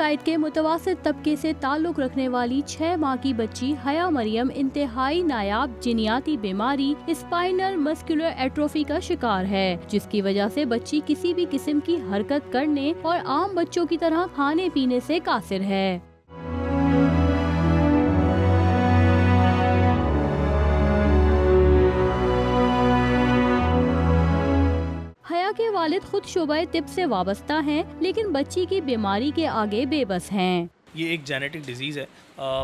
अलकायद के मुतवासित तबके से ताल्लुक रखने वाली 6 माह की बच्ची हया मरियम इंतहाई नायाब जिनियाती बीमारी स्पाइनल मस्कुलर एट्रोफी का शिकार है, जिसकी वजह से बच्ची किसी भी किस्म की हरकत करने और आम बच्चों की तरह खाने पीने से कासिर है। हया के वालिद खुद शोबा तिब से वाबस्ता हैं, लेकिन बच्ची की बीमारी के आगे बेबस हैं। ये एक जेनेटिक डिज़ीज़ है।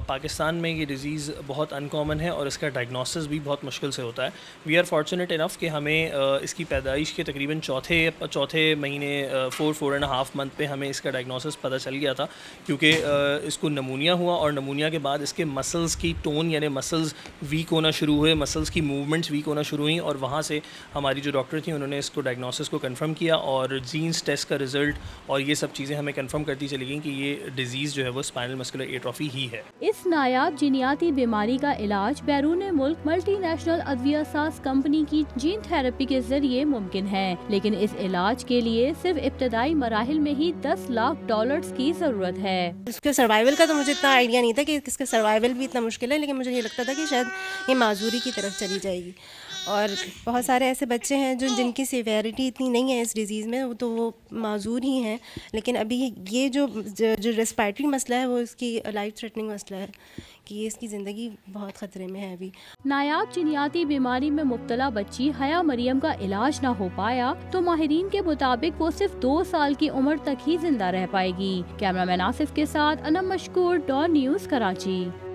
पाकिस्तान में ये डिज़ीज़ बहुत अनकॉमन है और इसका डायग्नोसिस भी बहुत मुश्किल से होता है। वी आर फॉर्चुनेट इनफ कि हमें इसकी पैदाइश के तकरीबन चौथे महीने 4.5 मंथ पे हमें इसका डायग्नोसिस पता चल गया था, क्योंकि इसको नमूनिया हुआ और नमूनिया के बाद इसके मसल्स की टोन यानी मसल्स वीक होना शुरू हुए, मसल्स की मूवमेंट्स वीक होना शुरू हुई और वहाँ से हमारी जो डॉक्टर थी उन्होंने इसको डायग्नोसिस को कन्फर्म किया और जीन्स टेस्ट का रिज़ल्ट और ये सब चीज़ें हमें कन्फर्म करती चली गई कि ये डिज़ीज़ जो है वो स्पाइनल मस्कुलर एट्रोफी ही है। इस नायाब जिनियाती बीमारी का इलाज बैरून मुल्क मल्टीनेशनल अद्विया साज कंपनी की जीन थेरेपी के जरिए मुमकिन है, लेकिन इस इलाज के लिए सिर्फ इब्तदाई मराहिल में ही $10 लाख की जरूरत है। इसके सर्वाइवल का तो मुझे इतना आइडिया नहीं था कि इसका सर्वाइवल भी इतना मुश्किल है, लेकिन मुझे ये लगता था कि शायद ये माजूरी की तरफ चली जाएगी। और बहुत सारे ऐसे बच्चे हैं जिनकी सिवियरिटी इतनी नहीं है इस डिज़ीज़ में, तो वो माजूर ही हैं, लेकिन अभी ये जो रेस्पिरेटरी मसला है वो इसकी लाइफ थ्रेटनिंग मसला है कि ये इसकी ज़िंदगी बहुत ख़तरे में है। अभी नायाब जिनियाती बीमारी में मुब्तला बच्ची हया मरियम का इलाज ना हो पाया तो माहिरीन के मुताबिक वो सिर्फ 2 साल की उम्र तक ही जिंदा रह पाएगी। कैमरामैन आसिफ के साथ अनम मशकूर, डॉन न्यूज़, कराची।